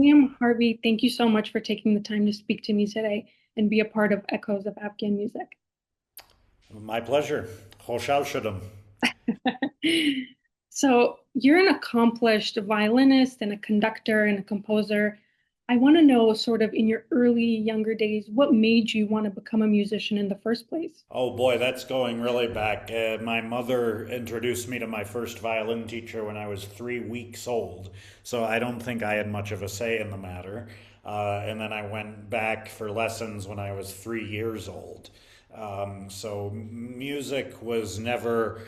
William Harvey, thank you so much for taking the time to speak to me today and be a part of Echoes of Afghan Music. My pleasure. Hoşal şudım. So, you're an accomplished violinist and a conductor and a composer. I want to know, sort of in your early, younger days, what made you want to become a musician in the first place? Oh boy, that's going really back. My mother introduced me to my first violin teacher when I was 3 weeks old, so I don't think I had much of a say in the matter. And then I went back for lessons when I was 3 years old. So music was never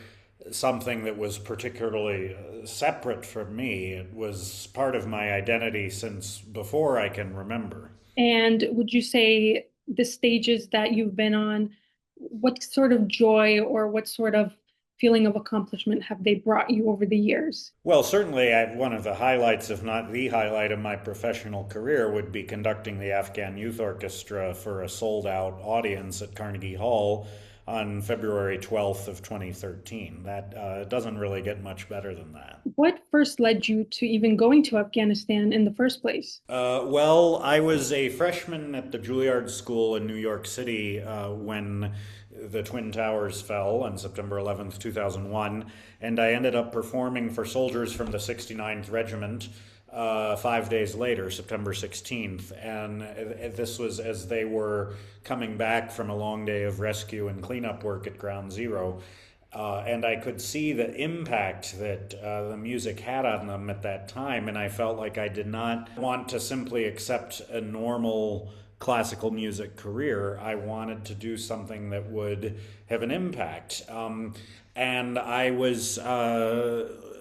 something that was particularly separate from me. It was part of my identity since before I can remember. And would you say the stages that you've been on, what sort of joy or what sort of feeling of accomplishment have they brought you over the years? Well, certainly, one of the highlights, if not the highlight of my professional career, would be conducting the Afghan Youth Orchestra for a sold out audience at Carnegie Hall on February 12th of 2013. That doesn't really get much better than that. What first led you to even going to Afghanistan in the first place? Well, I was a freshman at the Juilliard School in New York City when the Twin Towers fell on September 11th, 2001, and I ended up performing for soldiers from the 69th Regiment 5 days later, September 16th. And this was as they were coming back from a long day of rescue and cleanup work at Ground Zero. And I could see the impact that the music had on them at that time, and I felt like I did not want to simply accept a normal classical music career. I wanted to do something that would have an impact. And I was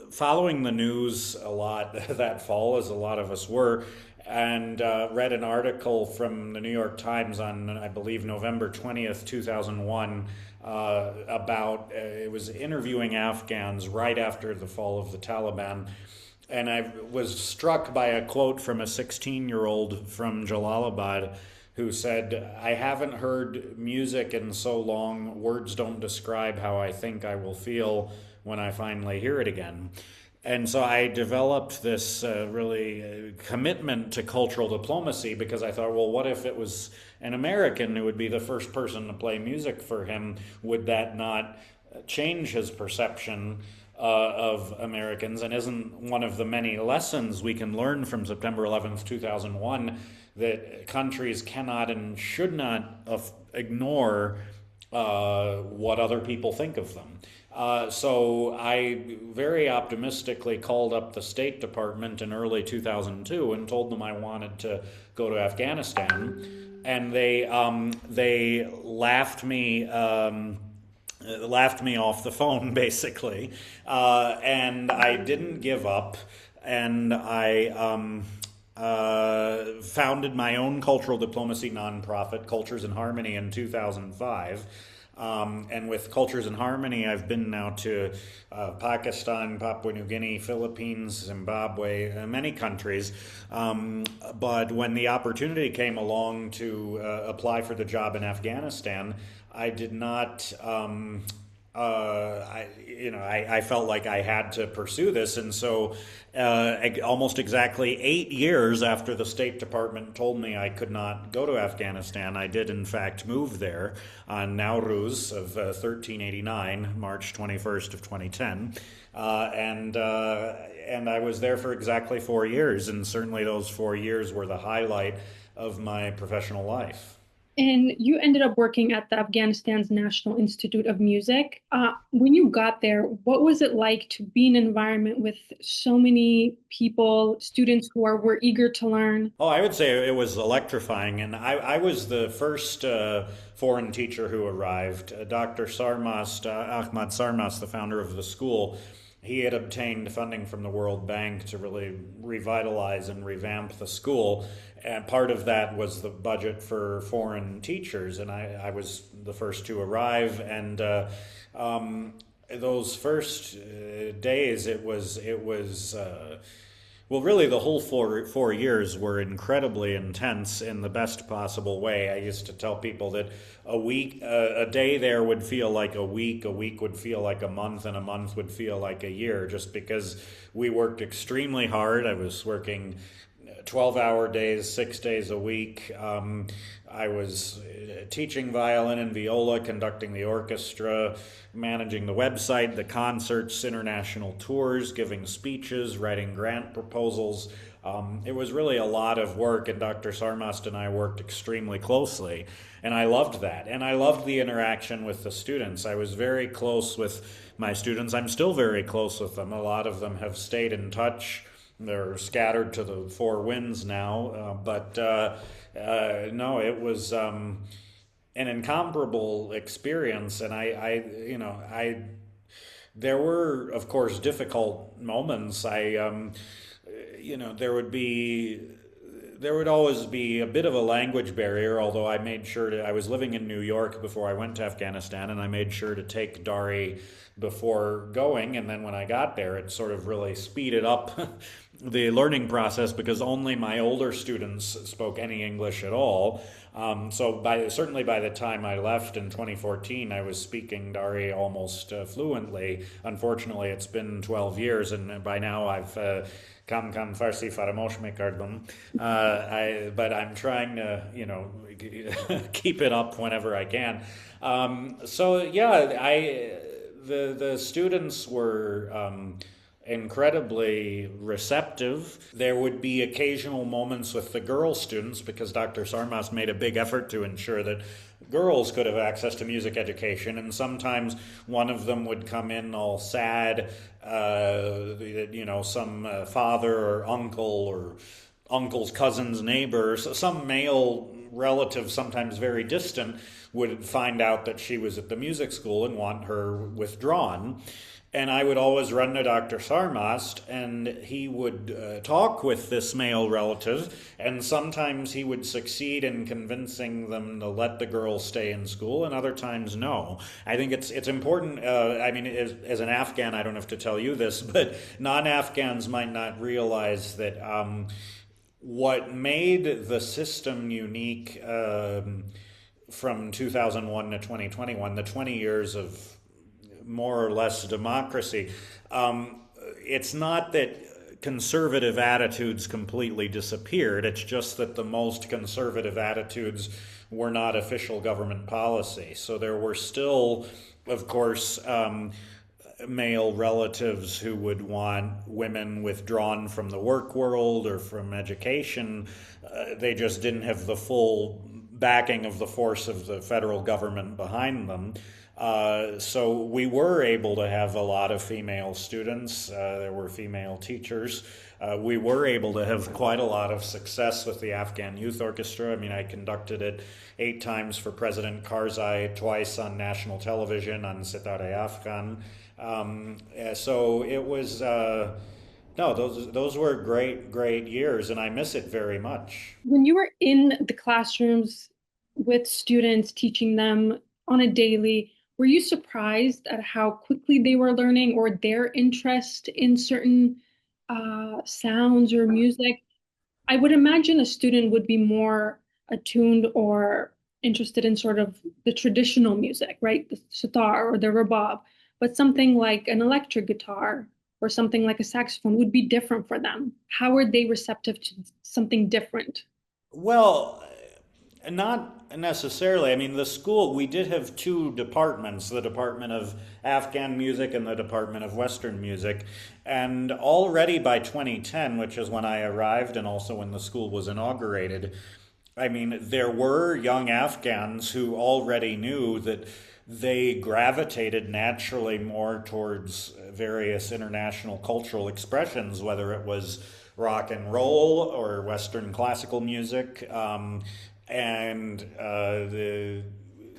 following the news a lot that fall, as a lot of us were, and read an article from the New York Times on, I believe, November 20th, 2001, about it was interviewing Afghans right after the fall of the Taliban. And I was struck by a quote from a 16-year-old from Jalalabad who said, "I haven't heard music in so long, words don't describe how I think I will feel when I finally hear it again." And so I developed this really commitment to cultural diplomacy because I thought, well, what if it was an American who would be the first person to play music for him? Would that not change his perception of Americans? And isn't one of the many lessons we can learn from September 11th, 2001, that countries cannot and should not ignore what other people think of them? So I very optimistically called up the State Department in early 2002 and told them I wanted to go to Afghanistan, and they laughed me off the phone basically, and I didn't give up, and I founded my own cultural diplomacy nonprofit, Cultures in Harmony, in 2005. And with Cultures in Harmony, I've been now to Pakistan, Papua New Guinea, Philippines, Zimbabwe, many countries. But when the opportunity came along to apply for the job in Afghanistan, I did not. I felt like I had to pursue this, and so almost exactly 8 years after the State Department told me I could not go to Afghanistan, I did in fact move there on Nowruz of 1389, March 21st of 2010, and I was there for exactly 4 years, and certainly those 4 years were the highlight of my professional life. And you ended up working at the Afghanistan's National Institute of Music. When you got there, what was it like to be in an environment with so many people, students were eager to learn? Oh, I would say it was electrifying, and I was the first foreign teacher who arrived. Dr. Sarmast, Ahmad Sarmast, the founder of the school, he had obtained funding from the World Bank to really revitalize and revamp the school. And part of that was the budget for foreign teachers, and I was the first to arrive. And those first days, well, really, the whole 4 years were incredibly intense in the best possible way. I used to tell people that a day there would feel like a week would feel like a month, and a month would feel like a year, just because we worked extremely hard. I was working 12-hour days, 6 days a week. I was teaching violin and viola, conducting the orchestra, managing the website, the concerts, international tours, giving speeches, writing grant proposals. It was really a lot of work, and Dr. Sarmast and I worked extremely closely. And I loved that. And I loved the interaction with the students. I was very close with my students. I'm still very close with them. A lot of them have stayed in touch. They're scattered to the four winds now. But no, it was an incomparable experience. And there were, of course, difficult moments. There would be there would always be a bit of a language barrier, although I was living in New York before I went to Afghanistan, and I made sure to take Dari before going. And then when I got there, it sort of really speeded up the learning process because only my older students spoke any English at all. Certainly by the time I left in 2014, I was speaking Dari almost fluently. Unfortunately, it's been 12 years, and by now I've kam Farsi faramosh mein kar dum. But I'm trying to, keep it up whenever I can. So yeah, the students were incredibly receptive. There would be occasional moments with the girl students because Dr. Sarmas made a big effort to ensure that girls could have access to music education, and sometimes one of them would come in all sad, some father or uncle's cousin's neighbor, some male relative, sometimes very distant, would find out that she was at the music school and want her withdrawn. And I would always run to Dr. Sarmast, and he would talk with this male relative, and sometimes he would succeed in convincing them to let the girl stay in school, and other times no. I think it's important. As an Afghan, I don't have to tell you this, but non-Afghans might not realize that what made the system unique from 2001 to 2021, the 20 years of more or less democracy. It's not that conservative attitudes completely disappeared. It's just that the most conservative attitudes were not official government policy. So there were still, of course, male relatives who would want women withdrawn from the work world or from education. They just didn't have the full backing of the force of the federal government behind them. So we were able to have a lot of female students. There were female teachers. We were able to have quite a lot of success with the Afghan Youth Orchestra. I mean, I conducted it 8 times for President Karzai, twice on national television on Sitare Afghan. So it was, no, those were great years, and I miss it very much. When you were in the classrooms with students, teaching them on a daily, were you surprised at how quickly they were learning or their interest in certain sounds or music? I would imagine a student would be more attuned or interested in sort of the traditional music, right? The sitar or the rabab, but something like an electric guitar or something like a saxophone would be different for them. How are they receptive to something different? Well, not necessarily. I mean, the school, we did have 2 departments, the Department of Afghan Music and the Department of Western Music. And already by 2010, which is when I arrived and also when the school was inaugurated, I mean, there were young Afghans who already knew that they gravitated naturally more towards various international cultural expressions, whether it was rock and roll or Western classical music.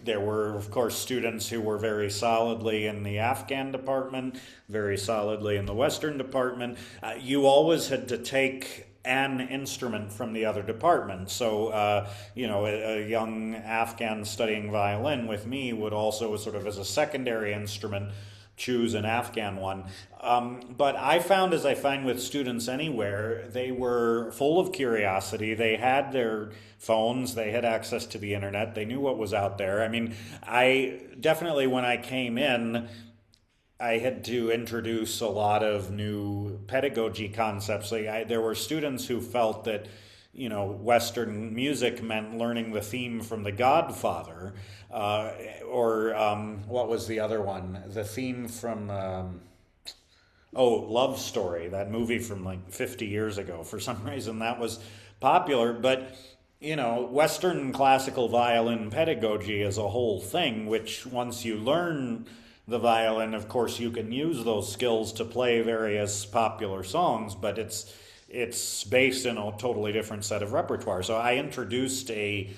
There were, of course, students who were very solidly in the Afghan department, very solidly in the Western department. You always had to take an instrument from the other department. So, a young Afghan studying violin with me would also, sort of as a secondary instrument, choose an Afghan one. But I found, as I find with students anywhere, they were full of curiosity. They had their phones, they had access to the internet, they knew what was out there. I mean, I definitely, when I came in, I had to introduce a lot of new pedagogy concepts. There were students who felt that Western music meant learning the theme from The Godfather, or what was the other one? The theme from Love Story, that movie from like 50 years ago. For some reason, that was popular. But, Western classical violin pedagogy is a whole thing, which once you learn the violin, of course, you can use those skills to play various popular songs, but it's based in a totally different set of repertoire. So I introduced a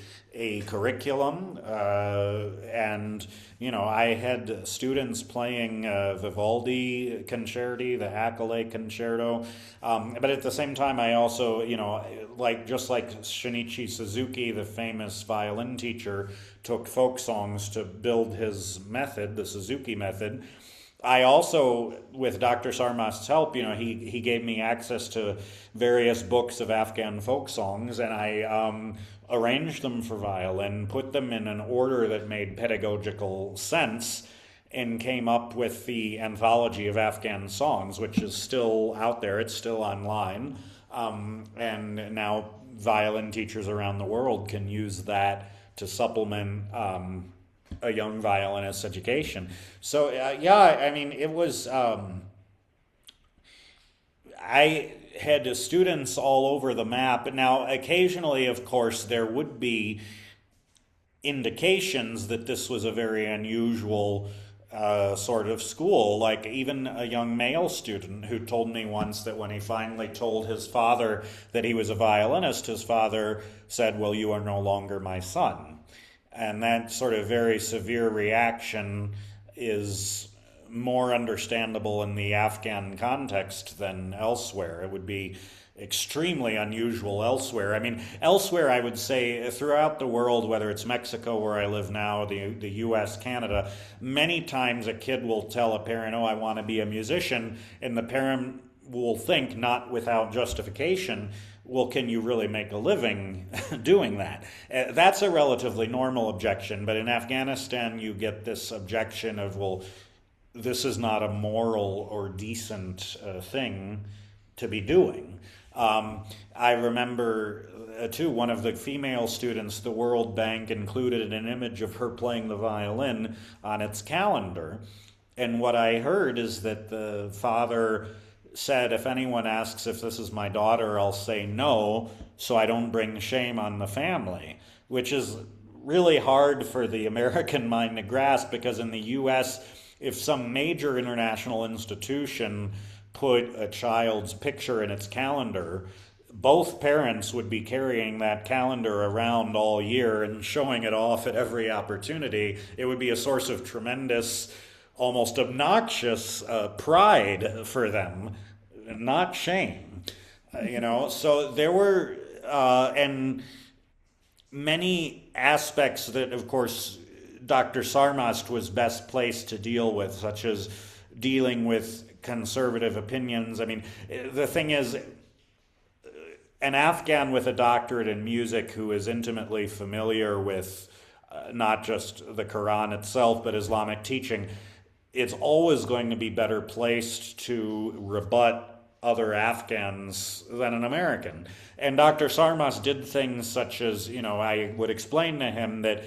curriculum, and I had students playing Vivaldi concerti, the Hackele concerto, but at the same time I also, just like Shinichi Suzuki, the famous violin teacher, took folk songs to build his method, the Suzuki method. I also, with Dr. Sarmas's help, he gave me access to various books of Afghan folk songs, and I arranged them for violin, put them in an order that made pedagogical sense, and came up with the anthology of Afghan songs, which is still out there. It's still online, and now violin teachers around the world can use that to supplement a young violinist's education. So it was. I had students all over the map. Now, occasionally, of course, there would be indications that this was a very unusual sort of school. Like even a young male student who told me once that when he finally told his father that he was a violinist, his father said, "Well, you are no longer my son." And that sort of very severe reaction is more understandable in the Afghan context than elsewhere. It would be extremely unusual elsewhere. I mean, elsewhere, I would say throughout the world, whether it's Mexico, where I live now, the US, Canada, many times a kid will tell a parent, "Oh, I want to be a musician," and the parent will think, not without justification, "Well, can you really make a living doing that?" That's a relatively normal objection, but in Afghanistan you get this objection of, "Well, this is not a moral or decent thing to be doing." I remember, too, one of the female students, the World Bank included an image of her playing the violin on its calendar, and what I heard is that the father said, "If anyone asks if this is my daughter, I'll say no, so I don't bring shame on the family," which is really hard for the American mind to grasp, because in the US, if some major international institution put a child's picture in its calendar, both parents would be carrying that calendar around all year and showing it off at every opportunity. It would be a source of tremendous, almost obnoxious pride for them, not shame. So there were, and many aspects that, of course, Dr. Sarmast was best placed to deal with, such as dealing with conservative opinions. I mean, the thing is, an Afghan with a doctorate in music who is intimately familiar with not just the Quran itself, but Islamic teaching, it's always going to be better placed to rebut other Afghans than an American. And Dr. Sarmas did things such as, I would explain to him that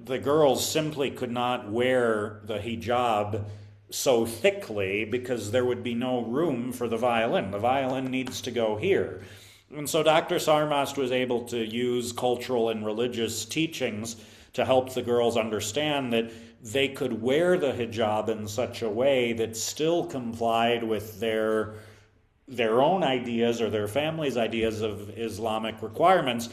the girls simply could not wear the hijab so thickly because there would be no room for the violin. The violin needs to go here. And so Dr. Sarmast was able to use cultural and religious teachings to help the girls understand that they could wear the hijab in such a way that still complied with their own ideas or their family's ideas of Islamic requirements,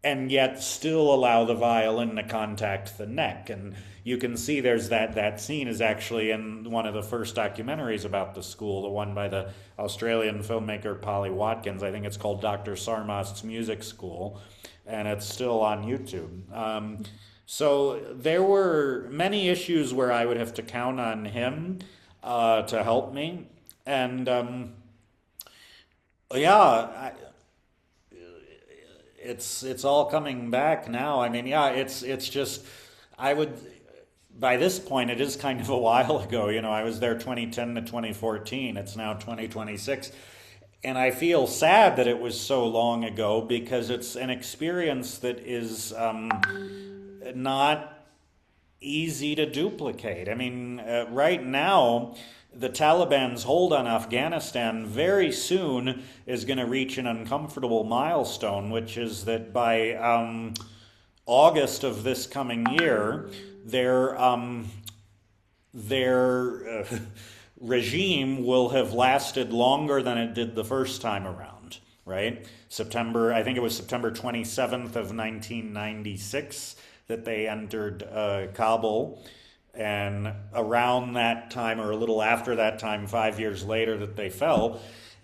and yet still allow the violin to contact the neck. And you can see there's that scene is actually in one of the first documentaries about the school, the one by the Australian filmmaker Polly Watkins. I think it's called Dr. Sarmast's Music School, and it's still on YouTube. So there were many issues where I would have to count on him to help me. And it's all coming back now. I mean, it's just, I would, by this point, it is kind of a while ago. I was there 2010 to 2014. It's now 2026. And I feel sad that it was so long ago because it's an experience that is not easy to duplicate. I mean, right now, the Taliban's hold on Afghanistan very soon is going to reach an uncomfortable milestone, which is that by August of this coming year, their regime will have lasted longer than it did the first time around, right? September, I think it was September 27th of 1996 that they entered Kabul. And around that time, or a little after that time, 5 years later, that they fell.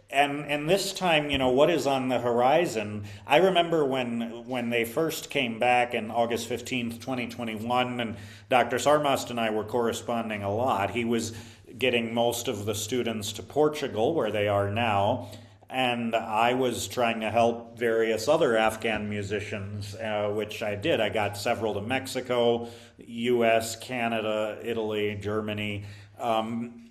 And this time, what is on the horizon? I remember when they first came back in August 15th, 2021, and Dr. Sarmast and I were corresponding a lot. He was getting most of the students to Portugal, where they are now, and I was trying to help various other Afghan musicians, which I did. I got several to Mexico, US, Canada, Italy, Germany. And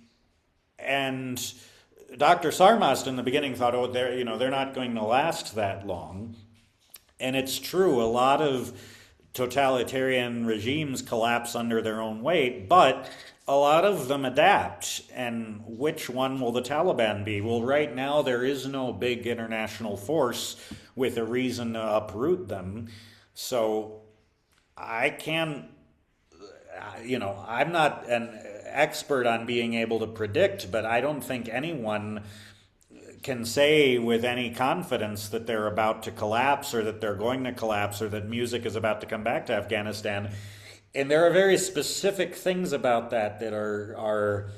Dr. Sarmast in the beginning thought, oh, they're not going to last that long. And it's true, a lot of totalitarian regimes collapse under their own weight, but a lot of them adapt. And which one will the Taliban be? Well, right now there is no big international force with a reason to uproot them. So I can't, I'm not an expert on being able to predict, but I don't think anyone can say with any confidence that they're about to collapse or that they're going to collapse or that music is about to come back to Afghanistan. And there are very specific things about that that are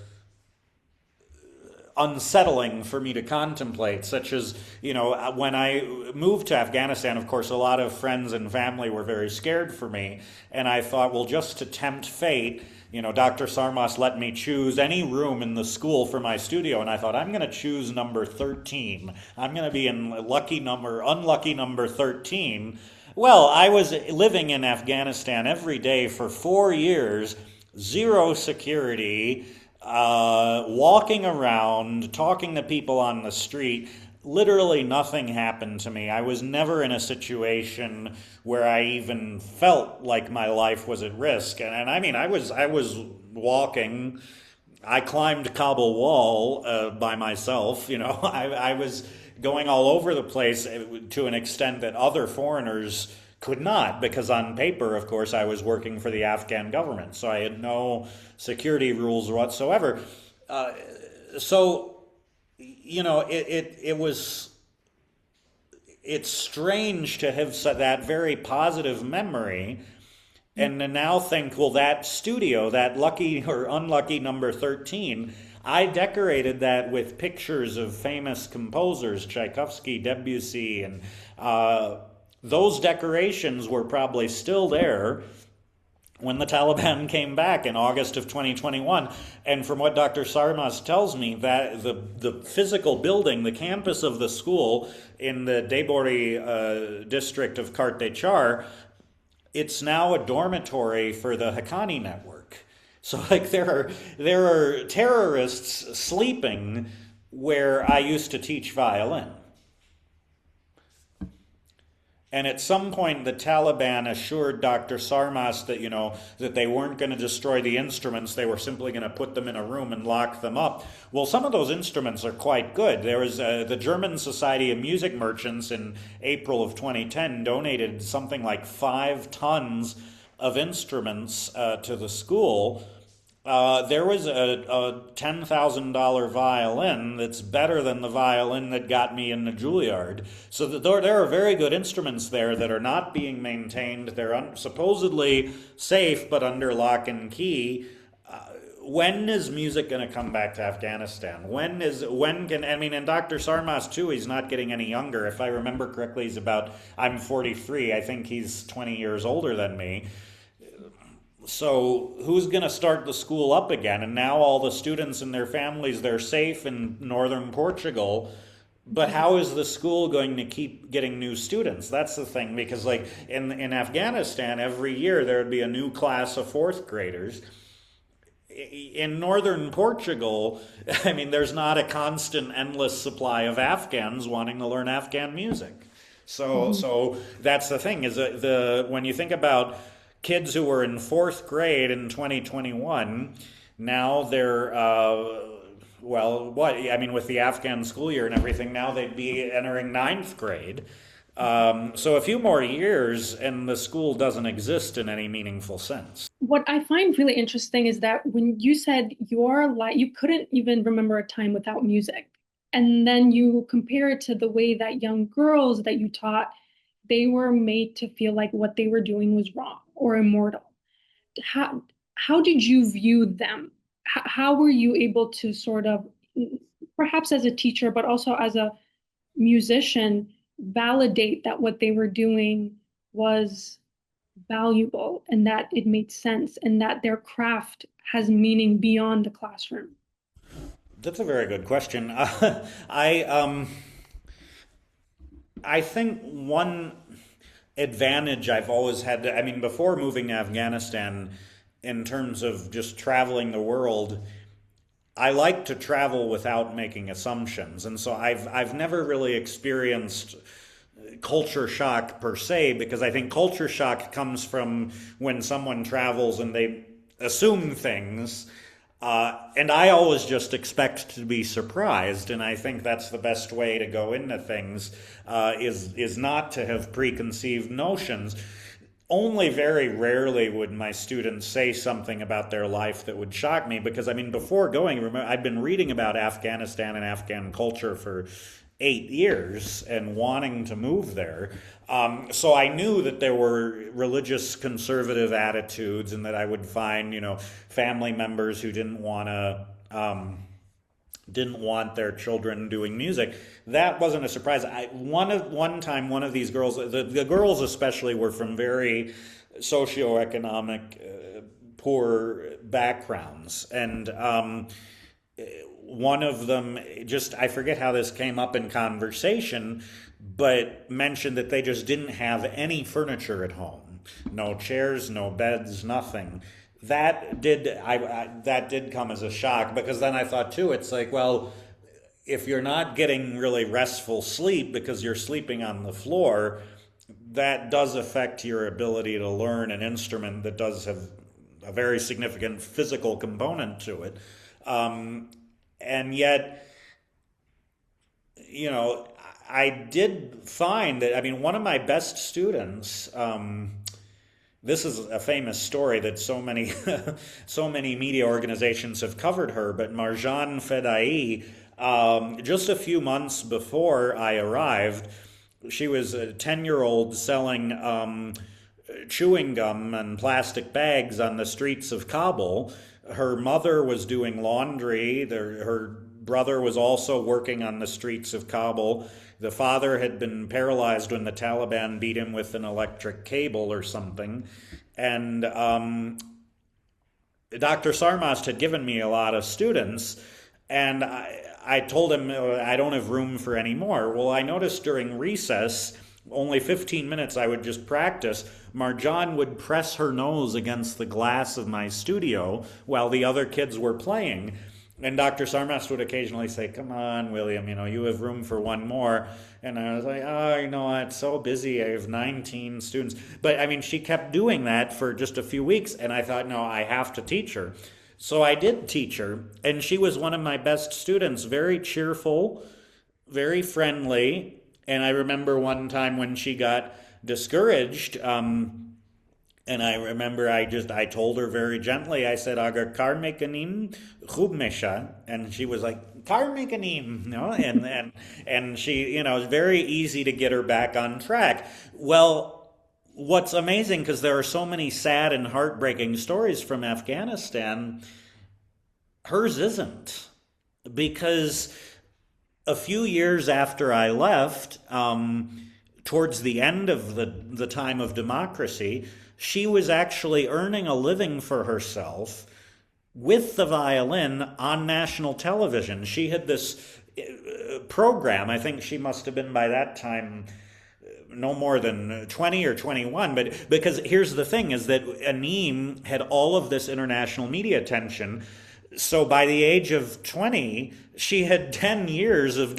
unsettling for me to contemplate, such as, when I moved to Afghanistan, of course, a lot of friends and family were very scared for me. And I thought, well, just to tempt fate, Dr. Sarmas let me choose any room in the school for my studio. And I thought, I'm going to choose number 13. I'm going to be in unlucky number 13. Well, I was living in Afghanistan every day for 4 years, zero security, walking around, talking to people on the street. Literally nothing happened to me. I was never in a situation where I even felt like my life was at risk. And I mean, I was walking. I climbed Kabul wall by myself. I was going all over the place to an extent that other foreigners could not, because on paper, of course, I was working for the Afghan government, so I had no security rules whatsoever. So, it's strange to have that very positive memory and to now think, well, that studio, that lucky or unlucky number 13, I decorated that with pictures of famous composers, Tchaikovsky, Debussy, and those decorations were probably still there when the Taliban came back in August of 2021. And from what Dr. Sarmas tells me, that the physical building, the campus of the school in the Debori district of Kart-e-Char, it's now a dormitory for the Haqqani network. So there are terrorists sleeping where I used to teach violin. And at some point, the Taliban assured Dr. Sarmas that, that they weren't going to destroy the instruments. They were simply going to put them in a room and lock them up. Well, some of those instruments are quite good. There was the German Society of Music Merchants in April of 2010 donated something like 5 tons of instruments to the school. There was a $10,000 violin that's better than the violin that got me in the Juilliard. So there are very good instruments there that are not being maintained. They're supposedly safe, but under lock and key. When is music going to come back to Afghanistan? And Dr. Sarmas too, he's not getting any younger. If I remember correctly, I'm 43. I think he's 20 years older than me. So who's going to start the school up again? And now all the students and their families, they're safe in northern Portugal. But how is the school going to keep getting new students? That's the thing, because like in Afghanistan, every year there would be a new class of 4th graders. in northern Portugal, I mean, there's not a constant, endless supply of Afghans wanting to learn Afghan music. Mhm. So that's the thing is that the when you think about kids who were in fourth grade in 2021, now they're well, what I mean with the Afghan school year and everything, now they'd be entering ninth grade. So a few more years, and the school doesn't exist in any meaningful sense. What I find really interesting is that when you said your life, you couldn't even remember a time without music. And then you compare it to the way that young girls that you taught, they were made to feel like what they were doing was wrong or immoral. How how did you view them? How were you able to sort of, perhaps as a teacher, but also as a musician, validate that what they were doing was valuable and that it made sense and that their craft has meaning beyond the classroom? That's a very good question. I think one advantage I've always had, I mean, before moving to Afghanistan, in terms of just traveling the world, I like to travel without making assumptions, and so I've never really experienced culture shock per se because I think culture shock comes from when someone travels and they assume things. And I always just expect to be surprised, and I think that's the best way to go into things is not to have preconceived notions. Only very rarely would my students say something about their life that would shock me because I mean before going, remember I'd been reading about Afghanistan and Afghan culture for 8 years and wanting to move there. So I knew that there were religious conservative attitudes and that I would find, family members who didn't want their children doing music. That wasn't a surprise. One time, one of these girls, the girls especially, were from very socioeconomic, poor backgrounds, and one of them just I forget how this came up in conversation, but mentioned that they just didn't have any furniture at home, no chairs, no beds, nothing. That did come as a shock because then I thought too, it's like, well, if you're not getting really restful sleep because you're sleeping on the floor, that does affect your ability to learn an instrument that does have a very significant physical component to it. Um, and yet, you know, I did find that, I mean, one of my best students, this is a famous story that so many so many media organizations have covered her, but Marjan Fedai, just a few months before I arrived, she was a 10-year-old selling chewing gum and plastic bags on the streets of Kabul. Her mother was doing laundry. Her brother was also working on the streets of Kabul. The father had been paralyzed when the Taliban beat him with an electric cable or something. And Dr. Sarmast had given me a lot of students, and I told him I don't have room for any more. Well, I noticed during recess, only 15 minutes I would just practice, Marjan would press her nose against the glass of my studio while the other kids were playing. And Dr. Sarmast would occasionally say, "Come on, William, you have room for one more." And I was like, "Oh, it's so busy. I have 19 students." But I mean, she kept doing that for just a few weeks. And I thought, no, I have to teach her. So I did teach her. And she was one of my best students, very cheerful, very friendly. And I remember one time when she got discouraged, and I remember I told her very gently, I said, "Agar kar mekanim khub mesha," and she was like, "Kar mekanim," and she, it was very easy to get her back on track. Well, what's amazing, because there are so many sad and heartbreaking stories from Afghanistan, hers isn't, because a few years after I left, towards the end of the time of democracy, she was actually earning a living for herself with the violin on national television. She had this program, I think she must have been by that time no more than 20 or 21. But because here's the thing is that Anim had all of this international media attention. So by the age of 20, she had 10 years of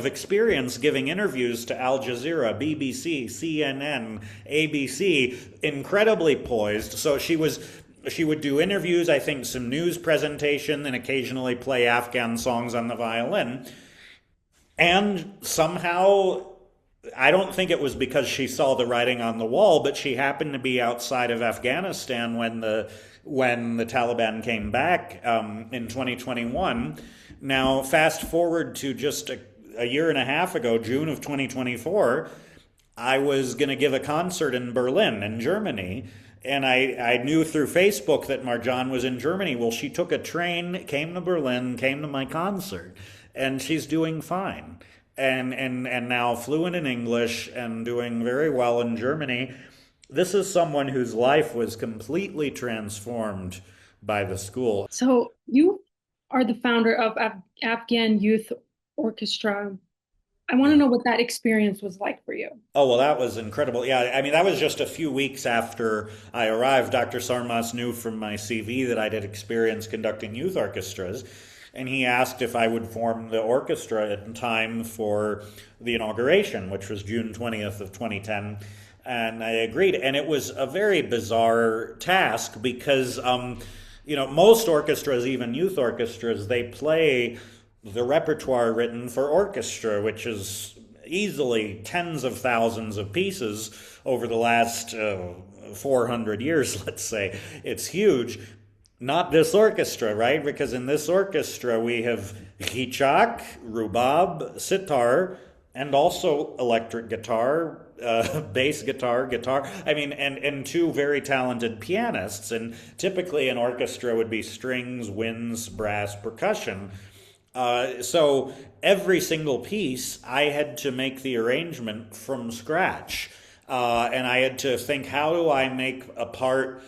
experience giving interviews to Al Jazeera, BBC, CNN, ABC, incredibly poised. So she would do interviews, I think some news presentation, and occasionally play Afghan songs on the violin. And somehow, I don't think it was because she saw the writing on the wall, but she happened to be outside of Afghanistan when the Taliban came back in 2021. Now, fast forward to just a year and a half ago, June of 2024, I was going to give a concert in Berlin, in Germany. And I knew through Facebook that Marjan was in Germany. Well, she took a train, came to Berlin, came to my concert, and she's doing fine. And now fluent in English and doing very well in Germany. This is someone whose life was completely transformed by the school. So you are the founder of Afghan Youth Orchestra. I want to Yeah. know what that experience was like for you. Oh, well, that was incredible. Yeah, I mean, that was just a few weeks after I arrived. Dr. Sarmas knew from my CV that I had experience conducting youth orchestras, and he asked if I would form the orchestra in time for the inauguration, which was June 20th of 2010. And I agreed. And it was a very bizarre task because, most orchestras, even youth orchestras, they play the repertoire written for orchestra, which is easily tens of thousands of pieces over the last 400 years, let's say. It's huge. Not this orchestra, right? Because in this orchestra we have hichak, rubab, sitar, and also electric guitar, bass guitar, guitar. I mean, and two very talented pianists. And typically an orchestra would be strings, winds, brass, percussion. So every single piece, I had to make the arrangement from scratch. And I had to think, how do I make a part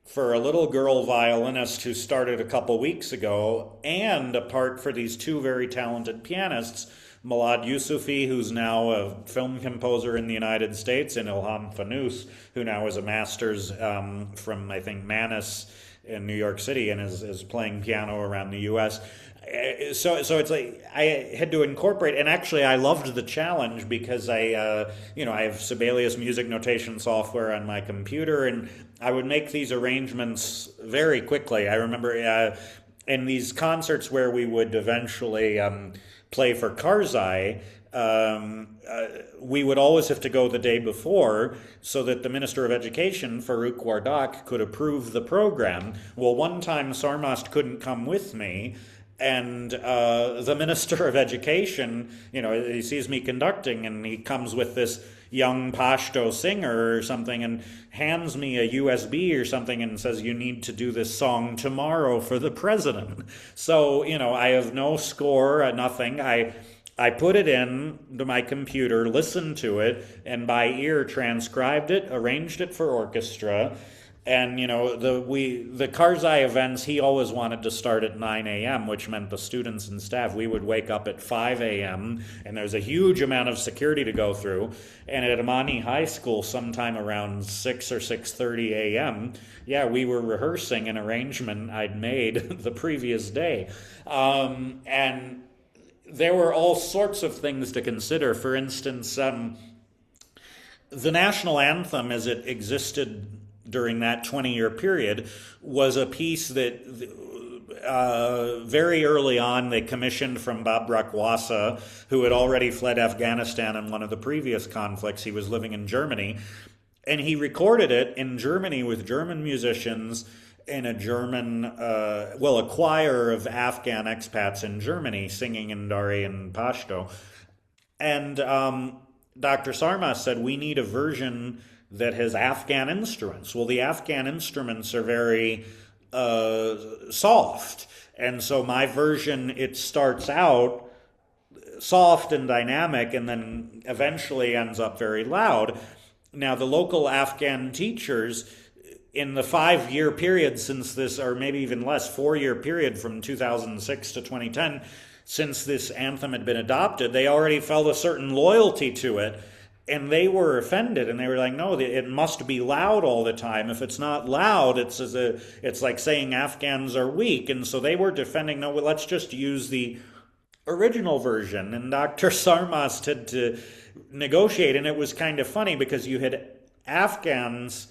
for a little girl violinist who started a couple weeks ago, and a part for these two very talented pianists, Malad Yusufi, who's now a film composer in the United States, and Ilham Fanous, who now is a master's from, I think, Manus in New York City and is playing piano around the U.S. So it's like I had to incorporate, and actually I loved the challenge because I have Sibelius music notation software on my computer, and I would make these arrangements very quickly. I remember in these concerts where we would eventually play for Karzai, we would always have to go the day before so that the Minister of Education, Farouk Wardak, could approve the program. Well, one time Sarmast couldn't come with me, and the Minister of Education, he sees me conducting, and he comes with this young Pashto singer or something and hands me a USB or something and says, you need to do this song tomorrow for the president. So, I have no score, nothing. I put it in to my computer, listened to it, and by ear transcribed it, arranged it for orchestra. And the Karzai events, he always wanted to start at 9 a.m., which meant the students and staff, we would wake up at 5 a.m., and there's a huge amount of security to go through. And at Amani High School, sometime around 6 or 6:30 a.m., yeah, we were rehearsing an arrangement I'd made the previous day. And there were all sorts of things to consider. For instance, the national anthem as it existed during that 20-year period was a piece that very early on they commissioned from Babrak Wasa, who had already fled Afghanistan in one of the previous conflicts. He was living in Germany, and he recorded it in Germany with German musicians in a a choir of Afghan expats in Germany singing in Dari and Pashto. And Dr. Sarmas said, we need a version that has Afghan instruments. Well, the Afghan instruments are very soft. And so my version, it starts out soft and dynamic and then eventually ends up very loud. Now, the local Afghan teachers, in the 5-year period since this, or maybe even less, 4-year period from 2006 to 2010, since this anthem had been adopted, they already felt a certain loyalty to it. and they were offended, and they were like, no, it must be loud all the time. If it's not loud, it's like saying Afghans are weak. And so they were defending, no, well, let's just use the original version. And Dr. Sarmast had to negotiate, and it was kind of funny because you had Afghans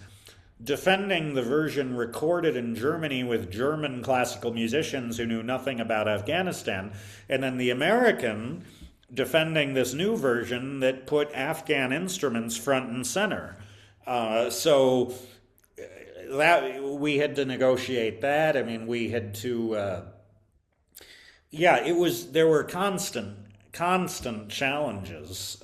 defending the version recorded in Germany with German classical musicians who knew nothing about Afghanistan, and then the American defending this new version that put Afghan instruments front and center. So that we had to negotiate that. I mean, we had to. Yeah, it was. There were constant challenges.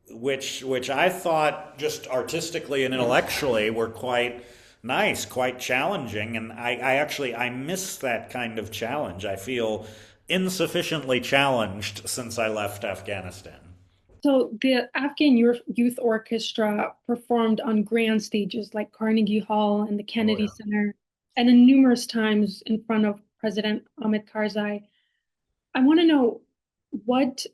Which I thought just artistically and intellectually were quite nice, quite challenging, and I actually I miss that kind of challenge. I feel insufficiently challenged since I left Afghanistan. So the Afghan Youth Orchestra performed on grand stages like Carnegie Hall and the Oh Kennedy yeah. Center, and then numerous times in front of President Ahmed Karzai. I want to know, what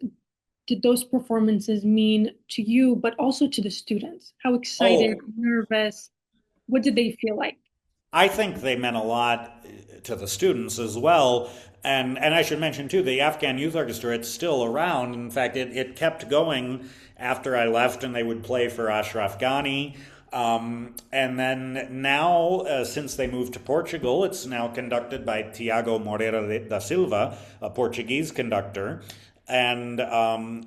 did those performances mean to you, but also to the students? How excited, Oh, nervous, what did they feel like? I think they meant a lot to the students as well. And I should mention too, the Afghan Youth Orchestra, it's still around. In fact, it kept going after I left, and they would play for Ashraf Ghani. And then now, since they moved to Portugal, it's now conducted by Tiago Moreira da Silva, a Portuguese conductor. And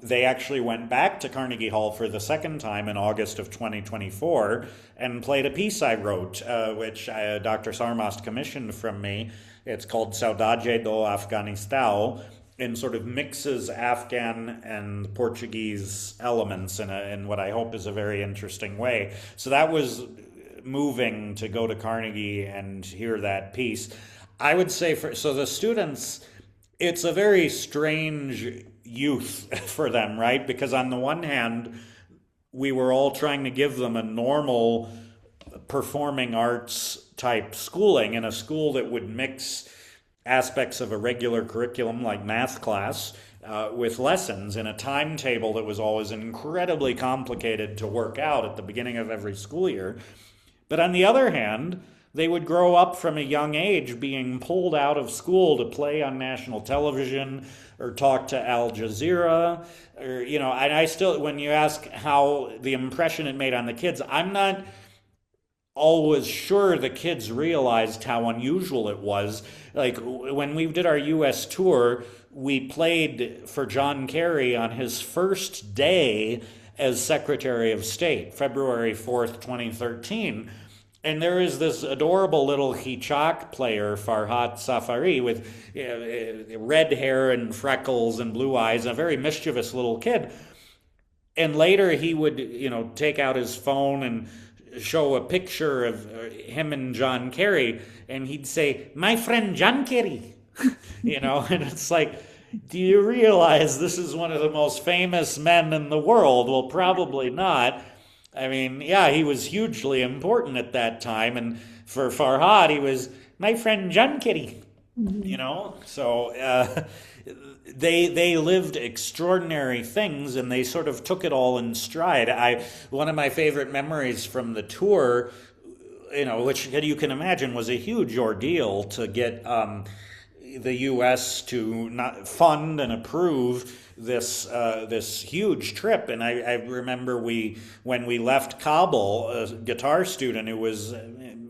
they actually went back to Carnegie Hall for the second time in August of 2024 and played a piece I wrote, which Dr. Sarmast commissioned from me. It's called Saudade do Afganistão, and sort of mixes Afghan and Portuguese elements in what I hope is a very interesting way. So that was moving to go to Carnegie and hear that piece. I would say so the students, it's a very strange youth for them, right? Because on the one hand, we were all trying to give them a normal performing arts type schooling in a school that would mix aspects of a regular curriculum like math class with lessons in a timetable that was always incredibly complicated to work out at the beginning of every school year. But on the other hand, they would grow up from a young age being pulled out of school to play on national television or talk to Al Jazeera, or, and I still, when you ask how the impression it made on the kids, I'm not always sure the kids realized how unusual it was. Like when we did our US tour, we played for John Kerry on his first day as Secretary of State, February 4th, 2013. And there is this adorable little Hichak player, Farhat Safari, with red hair and freckles and blue eyes, and a very mischievous little kid. And later he would, take out his phone and show a picture of him and John Kerry, and he'd say, "My friend John Kerry," and it's like, do you realize this is one of the most famous men in the world? Well, probably not. I mean, yeah, he was hugely important at that time, and for Farhad, he was my friend John Kerry. Mhm. So they lived extraordinary things, and they sort of took it all in stride. One of my favorite memories from the tour, which you can imagine was a huge ordeal to get the U.S. to not fund and approve this huge trip. And I remember when we left Kabul, a guitar student who was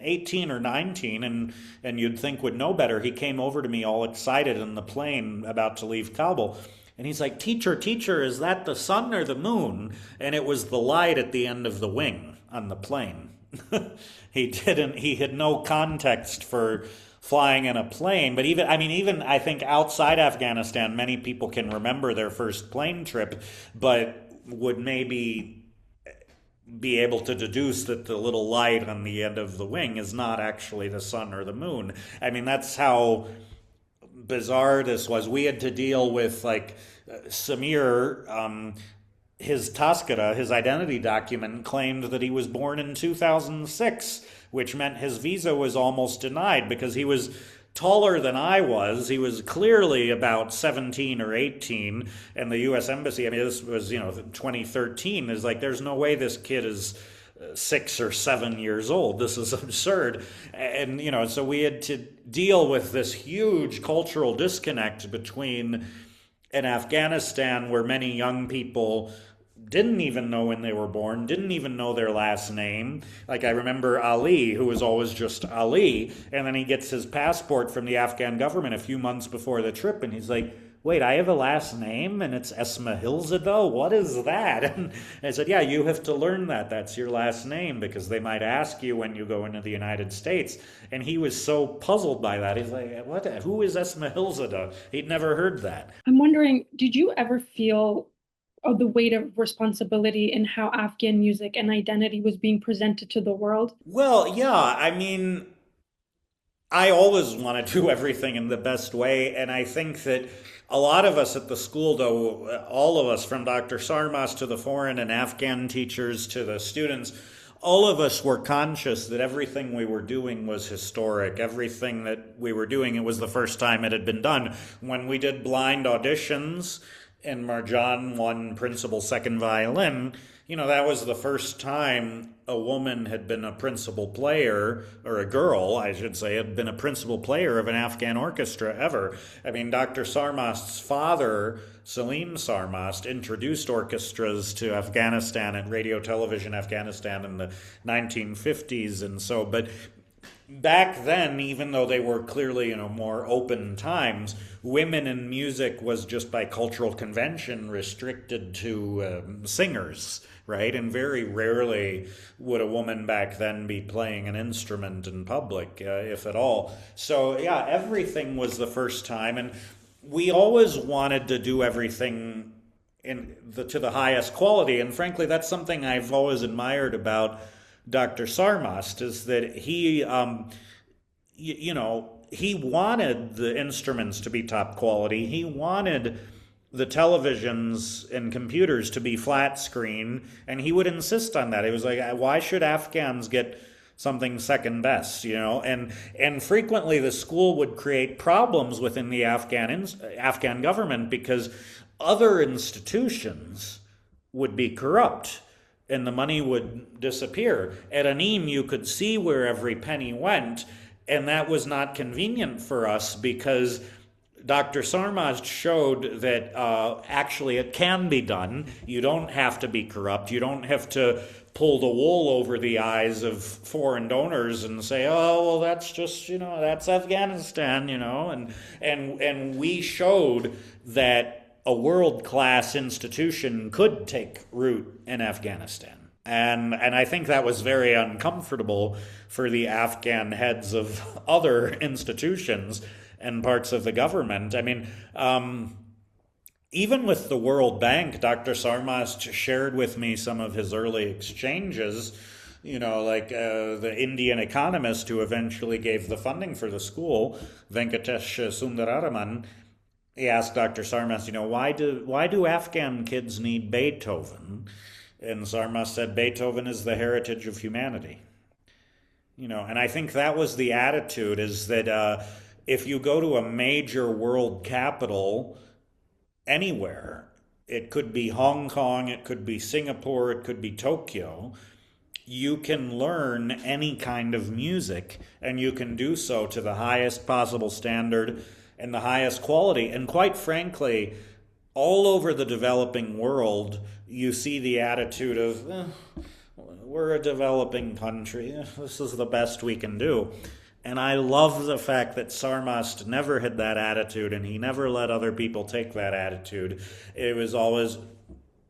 18 or 19 and you'd think would know better, he came over to me all excited in the plane about to leave Kabul. And he's like, teacher, is that the sun or the moon? And it was the light at the end of the wing on the plane. He had no context for flying in a plane. But even I think outside Afghanistan, many people can remember their first plane trip, but would maybe be able to deduce that the little light on the end of the wing is not actually the sun or the moon. I mean, that's how bizarre this was. We had to deal with like Samir. His Taskara, his identity document, claimed that he was born in 2006, which meant his visa was almost denied because he was taller than I was. He was clearly about 17 or 18. And the U.S. Embassy, I mean, this was, 2013, is like, there's no way this kid is 6 or 7 years old. This is absurd. And, so we had to deal with this huge cultural disconnect between an Afghanistan where many young people didn't even know when they were born, didn't even know their last name. Like I remember Ali, who was always just Ali, and then he gets his passport from the Afghan government a few months before the trip, and he's like, wait, I have a last name and it's Esmahilzadeh? What is that? And I said, yeah, you have to learn that. That's your last name because they might ask you when you go into the United States. And he was so puzzled by that. He's like, what? Who is Esmahilzadeh? He'd never heard that. I'm wondering, did you ever feel the weight of responsibility in how Afghan music and identity was being presented to the world? Well, yeah, I mean, I always want to do everything in the best way, and I think that a lot of us at the school, though, all of us from Dr. Sarmas to the foreign and Afghan teachers to the students, all of us were conscious that everything we were doing was historic. Everything that we were doing, it was the first time it had been done. When we did blind auditions and Marjan won principal second violin, that was the first time a woman had been a principal player, or a girl, I should say, had been a principal player of an Afghan orchestra ever. I mean, Dr. Sarmast's father, Salim Sarmast, introduced orchestras to Afghanistan at Radio Television Afghanistan in the 1950s, and so, but back then, even though they were clearly, more open times, women in music was just by cultural convention restricted to singers, right? And very rarely would a woman back then be playing an instrument in public, if at all. So, yeah, everything was the first time. And we always wanted to do everything to the highest quality. And frankly, that's something I've always admired about Dr. Sarmast, is that he wanted the instruments to be top quality. He wanted the televisions and computers to be flat screen, and he would insist on that. He was like, why should Afghans get something second best, and frequently the school would create problems within the Afghan government because other institutions would be corrupt and the money would disappear. At Anim, you could see where every penny went, and that was not convenient for us because Dr. Sarmast showed that actually it can be done. You don't have to be corrupt. You don't have to pull the wool over the eyes of foreign donors and say, oh, well, that's just, that's Afghanistan, and we showed that a world-class institution could take root in Afghanistan. And I think that was very uncomfortable for the Afghan heads of other institutions and parts of the government. I mean, even with the World Bank, Dr. Sarmast shared with me some of his early exchanges, like the Indian economist who eventually gave the funding for the school, Venkatesh Sundararaman. He asked Dr. Sarmast, why do Afghan kids need Beethoven? And Sarmast said, Beethoven is the heritage of humanity. And I think that was the attitude, is that if you go to a major world capital anywhere, it could be Hong Kong, it could be Singapore, it could be Tokyo, you can learn any kind of music, and you can do so to the highest possible standard and the highest quality. And quite frankly, all over the developing world, you see the attitude of, we're a developing country, this is the best we can do. And I love the fact that Sarmast never had that attitude, and he never let other people take that attitude. It was always,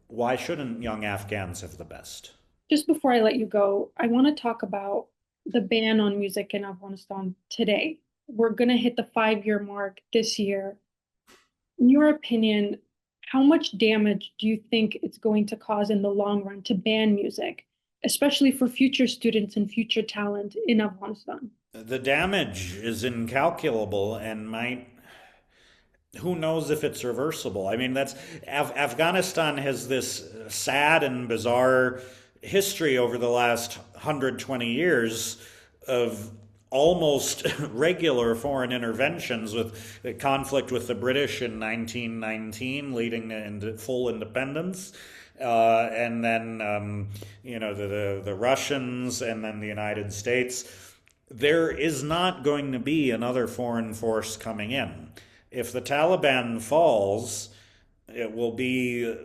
why shouldn't young Afghans have the best? Just before I let you go, I want to talk about the ban on music in Afghanistan today. We're going to hit the 5-year mark this year. In your opinion, how much damage do you think it's going to cause in the long run to ban music, especially for future students and future talent in Afghanistan? The damage is incalculable and who knows if it's reversible. I mean, Afghanistan has this sad and bizarre history over the last 120 years of almost regular foreign interventions, with the conflict with the British in 1919 leading to full independence. And then, the Russians, and then the United States. There is not going to be another foreign force coming in. If the Taliban falls, it will be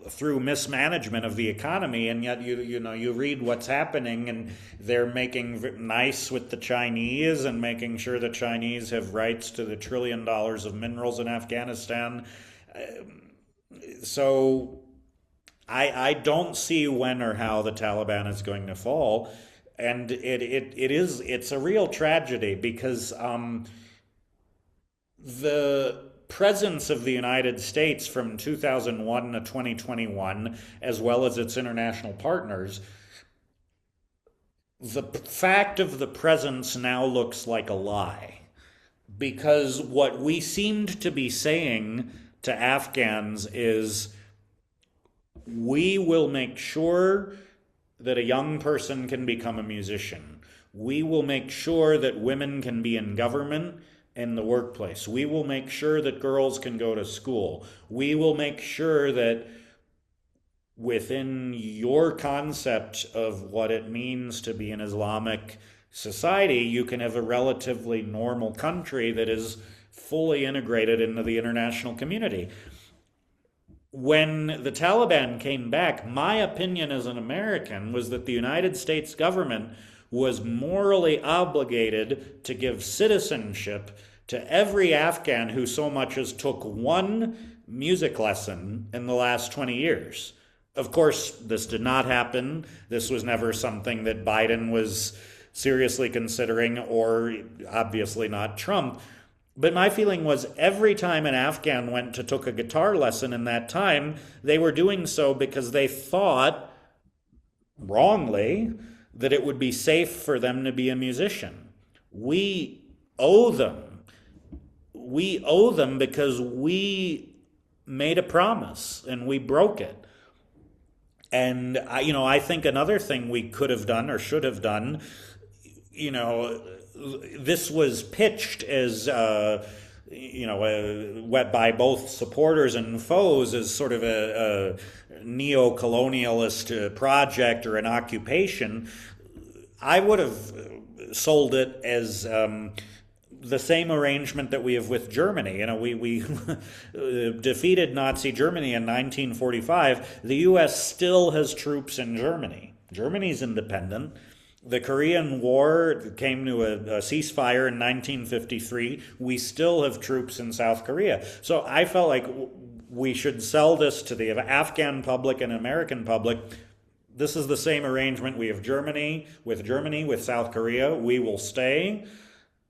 through mismanagement of the economy. And yet you read what's happening, and they're making nice with the Chinese and making sure the Chinese have rights to the $1 trillion of minerals in Afghanistan. So I don't see when or how the Taliban is going to fall. And it's a real tragedy, because the presence of the United States from 2001 to 2021, as well as its international partners, the fact of the presence now looks like a lie. Because what we seemed to be saying to Afghans is, we will make sure that a young person can become a musician. We will make sure that women can be in government and the workplace. We will make sure that girls can go to school. We will make sure that within your concept of what it means to be an Islamic society, you can have a relatively normal country that is fully integrated into the international community. When the Taliban came back, my opinion as an American was that the United States government was morally obligated to give citizenship to every Afghan who so much as took one music lesson in the last 20 years. Of course, this did not happen. This was never something that Biden was seriously considering, or obviously not Trump. But my feeling was, every time an Afghan went to took a guitar lesson in that time, they were doing so because they thought, wrongly, that it would be safe for them to be a musician. We owe them. We owe them because we made a promise and we broke it. And I think another thing we could have done or should have done, this was pitched as by both supporters and foes as sort of a neo-colonialist project or an occupation. I would have sold it as the same arrangement that we have with Germany. We defeated Nazi Germany in 1945. The U.S. still has troops in Germany. Germany's independent. The Korean War came to a ceasefire in 1953. We still have troops in South Korea. So I felt like we should sell this to the Afghan public and American public. This is the same arrangement we have with South Korea. We will stay.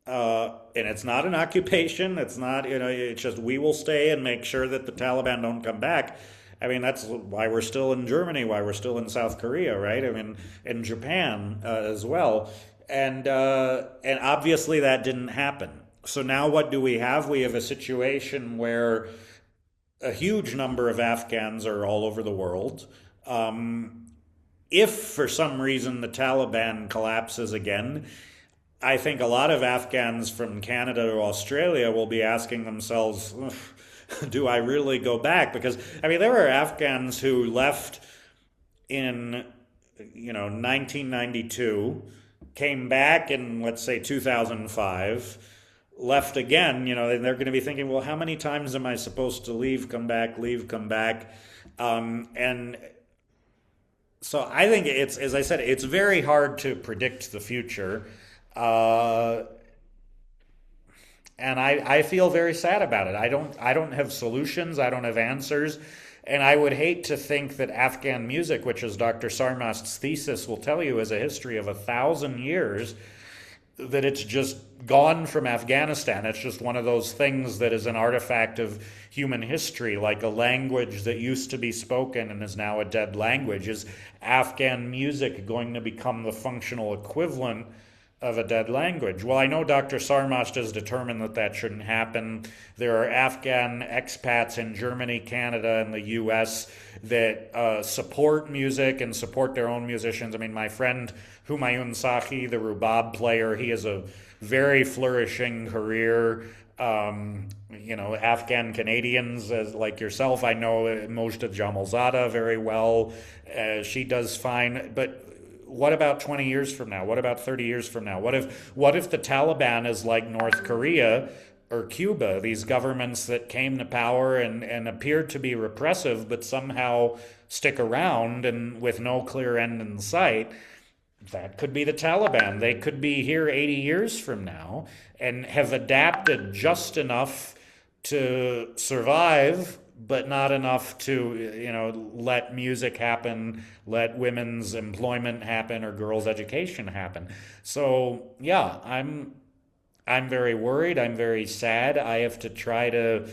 And it's not an occupation. It's not, it's just we will stay and make sure that the Taliban don't come back. I mean, that's why we're still in Germany, why we're still in South Korea, right? I mean, in Japan as well. And obviously that didn't happen. So now what do we have? We have a situation where a huge number of Afghans are all over the world. If for some reason the Taliban collapses again, I think a lot of Afghans from Canada to Australia will be asking themselves, do I really go back? Because, I mean, there were Afghans who left in, 1992, came back in, let's say, 2005, left again, and they're going to be thinking, well, how many times am I supposed to leave, come back, leave, come back? And so I think it's, as I said, it's very hard to predict the future. And I feel very sad about it. I don't have solutions. I don't have answers. And I would hate to think that Afghan music, which is Dr. Sarmast's thesis will tell you is a history of 1,000 years, that it's just gone from Afghanistan. It's just one of those things that is an artifact of human history, like a language that used to be spoken and is now a dead language. Is Afghan music going to become the functional equivalent of a dead language. Well, I know Dr. Sarmast is determined that that shouldn't happen. There are Afghan expats in Germany, Canada, and the US that support music and support their own musicians. I mean, my friend Humayun Sahi, the rubab player, he has a very flourishing career. Afghan Canadians, as like yourself, I know Mojda Jamalzada very well. She does fine, but what about 20 years from now? What about 30 years from now? What if the Taliban is like North Korea or Cuba, these governments that came to power and appeared to be repressive, but somehow stick around and with no clear end in sight? That could be the Taliban. They could be here 80 years from now and have adapted just enough to survive, but not enough to, let music happen, let women's employment happen, or girls' education happen. So, yeah, I'm very worried. I'm very sad. I have to try to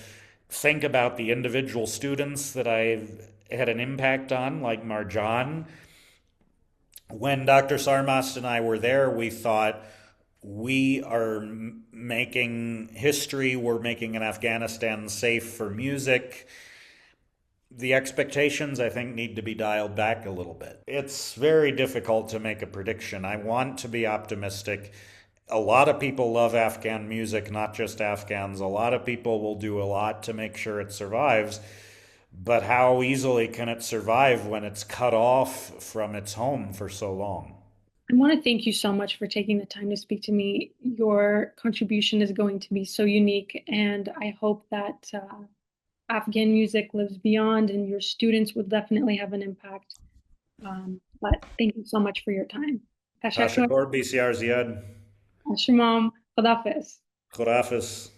think about the individual students that I've had an impact on, like Marjan. When Dr. Sarmast and I were there, we thought we are making history, we're making an Afghanistan safe for music. The expectations, I think, need to be dialed back a little bit. It's very difficult to make a prediction. I want to be optimistic. A lot of people love Afghan music, not just Afghans. A lot of people will do a lot to make sure it survives. But how easily can it survive when it's cut off from its home for so long? I want to thank you so much for taking the time to speak to me. Your contribution is going to be so unique, and I hope that Afghan music lives beyond, and your students will definitely have an impact. But thank you so much for your time. Tashakkur. Tashakor BCR Ziad. Shimam. Khudafis. Khurafis.